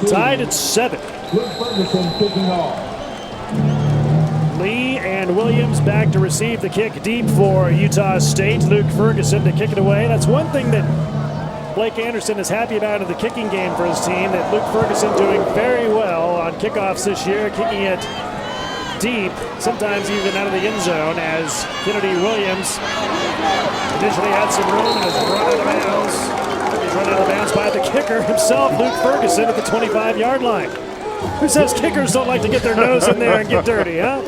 Tied at 7. Lee and Williams back to receive the kick deep for Utah State. Luke Ferguson to kick it away. That's one thing that Blake Anderson is happy about in the kicking game for his team, that Luke Ferguson doing very well on kickoffs this year, kicking it deep, sometimes even out of the end zone, as Kennedy Williams initially had some room and has run out of bounds. He's run out of bounds by the kicker himself, Luke Ferguson, at the 25-yard line. Who says kickers don't like to get their nose in there and get dirty, huh?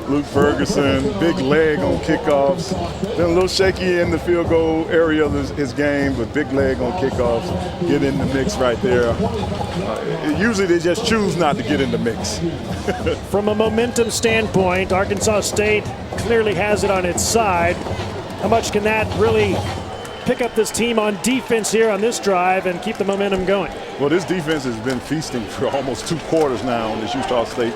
Luke Ferguson, big leg on kickoffs. Been a little shaky in the field goal area of his game, but big leg on kickoffs. Get in the mix right there. Usually they just choose not to get in the mix. From a momentum standpoint, Arkansas State clearly has it on its side. How much can that really pick up this team on defense here on this drive and keep the momentum going? Well, this defense has been feasting for almost 2 quarters now on this Utah State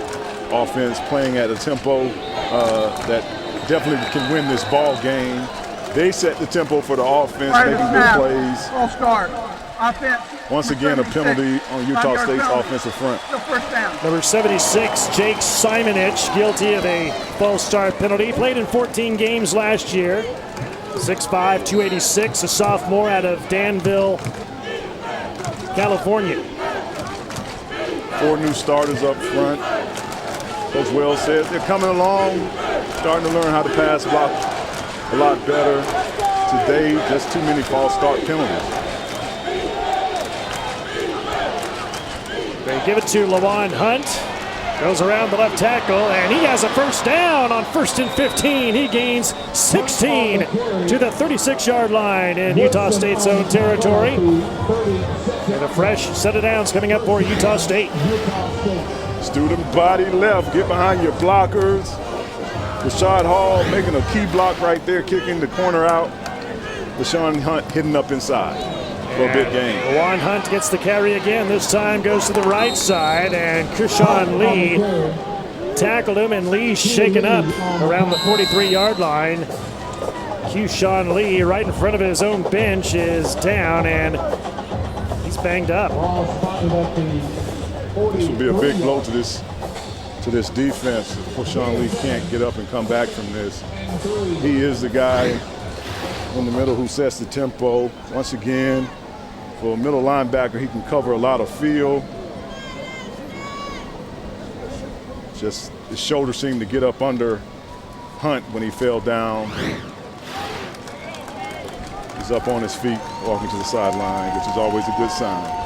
offense, playing at a tempo that definitely can win this ball game. They set the tempo for the offense, making good plays. Full start. Offense. Once again, a penalty on Utah State's offensive front. Number 76, Jake Simonich, guilty of a false start penalty. Played in 14 games last year. 6'5", 286, a sophomore out of Danville, California. 4 new starters up front. Coach Wells said they're coming along, starting to learn how to pass block a lot better. Today, just too many false start penalties. They give it to Lawan Hunt. Goes around the left tackle, and he has a first down on 1st and 15. He gains 16 to the 36-yard line in Utah State's own territory. And a fresh set of downs coming up for Utah State. Student body left, get behind your blockers. Rashad Hall making a key block right there, kicking the corner out. Deshaun Hunt hitting up inside for a big game. Lawan Hunt gets the carry again. This time goes to the right side, and Krishan Lee tackled him, and Lee's shaken up around the 43-yard line. Krishan Lee, right in front of his own bench, is down, and he's banged up. This will be a big blow to this defense. Krishan Lee can't get up and come back from this. He is the guy in the middle who sets the tempo. Once again, for a middle linebacker, he can cover a lot of field. Just his shoulder seemed to get up under Hunt when he fell down. He's up on his feet, walking to the sideline, which is always a good sign.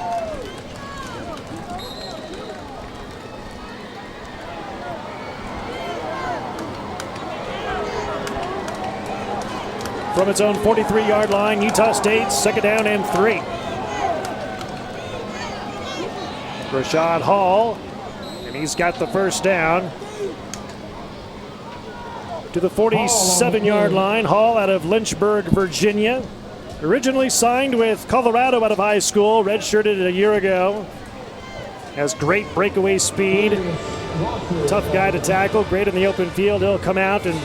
From its own 43-yard line, Utah State, 2nd down and 3. Rashad Hall, and he's got the first down. To the 47-yard line, Hall out of Lynchburg, Virginia. Originally signed with Colorado out of high school, redshirted a year ago. Has great breakaway speed. Tough guy to tackle, great in the open field. He'll come out and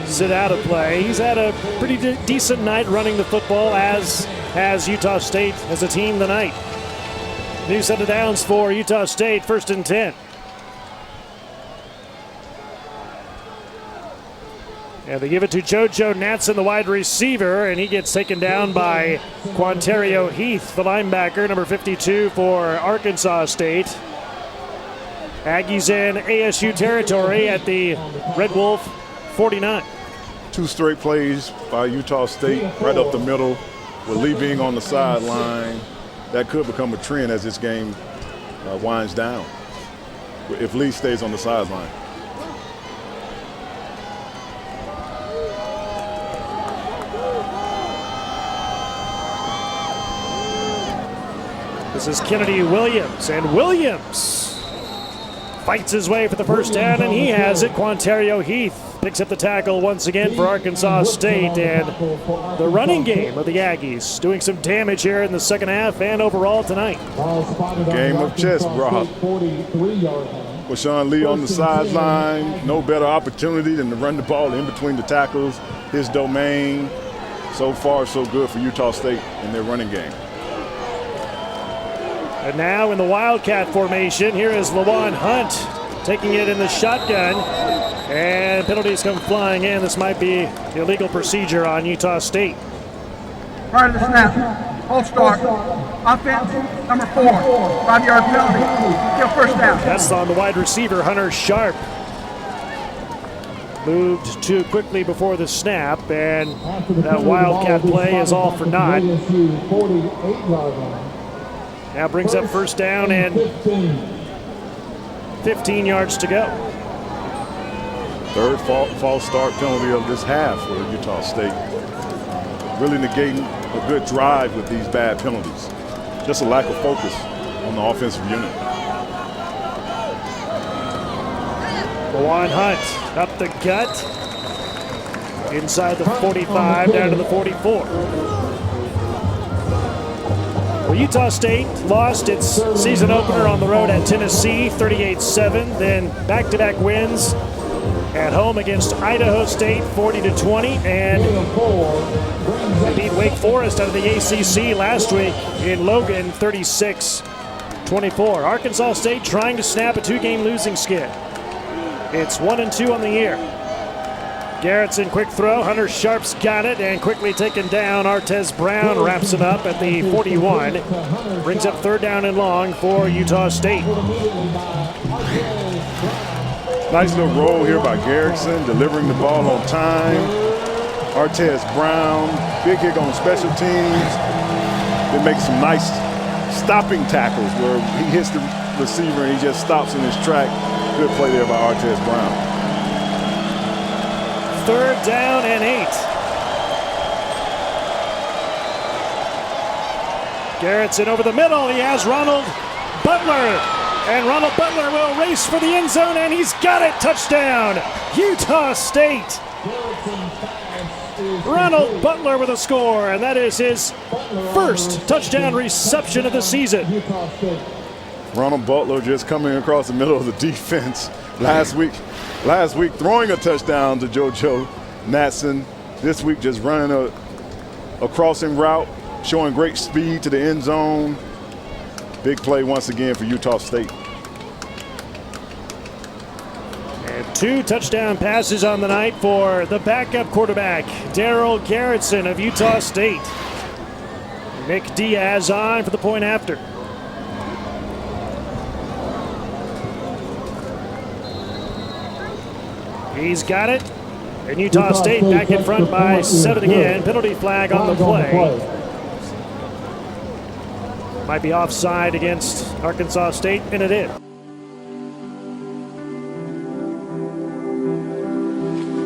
sit out of play. He's had a pretty decent night running the football, as has Utah State as a team tonight. New set of downs for Utah State, 1st and 10. And they give it to JoJo Natson, the wide receiver, and he gets taken down by Quantario Heath, the linebacker, number 52 for Arkansas State. Aggies in ASU territory at the Red Wolf 49. 2 straight plays by Utah State right up the middle with Lee being on the sideline. That could become a trend as this game winds down if Lee stays on the sideline. This is Kennedy Williams, and Williams fights his way for the first down, and he has it. Quantario Heath picks up the tackle once again for Arkansas State, and the running game of the Aggies doing some damage here in the second half and overall tonight. Game of chess, Rob. Krishan Lee on the sideline, no better opportunity than to run the ball in between the tackles, his domain. So far, so good for Utah State in their running game. And now in the Wildcat formation, here is Lawan Hunt taking it in the shotgun. And penalties come flying in. This might be illegal procedure on Utah State. Prior to the snap, hold start. Offense, number 4, 5-yard penalty. Still first down. That's on the wide receiver, Hunter Sharp. Moved too quickly before the snap, and that Wildcat play is all for naught. Now brings up first down and 15 yards to go. Third false start penalty of this half for Utah State. Really negating a good drive with these bad penalties. Just a lack of focus on the offensive unit. Lawan Hunt up the gut. Inside the 45, down to the 44. Well, Utah State lost its season opener on the road at Tennessee, 38-7. Then back-to-back wins at home against Idaho State, 40-20, and they beat Wake Forest out of the ACC last week in Logan, 36-24. Arkansas State trying to snap a 2-game losing skid. It's 1-2 on the year. Garrettson, quick throw. Hunter Sharp's got it and quickly taken down. Artez Brown wraps it up at the 41. Brings up third down and long for Utah State. Nice little roll here by Garrettson, delivering the ball on time. Artez Brown, big hit on special teams. They make some nice stopping tackles where he hits the receiver and he just stops in his track. Good play there by Artez Brown. Third down and 8. Garrettson over the middle. He has Ronald Butler. And Ronald Butler will race for the end zone, and he's got it. Touchdown, Utah State. Ronald Butler with a score, and that is his first touchdown reception of the season. Ronald Butler just coming across the middle of the defense last week throwing a touchdown to JoJo Natson. This week just running a crossing route, showing great speed to the end zone. Big play once again for Utah State. And 2 touchdown passes on the night for the backup quarterback, Darrell Garrettson of Utah State. Nick Diaz on for the point after. He's got it. And Utah State back in front by 7 again. Penalty flag on the play. Might be offside against Arkansas State, and it is.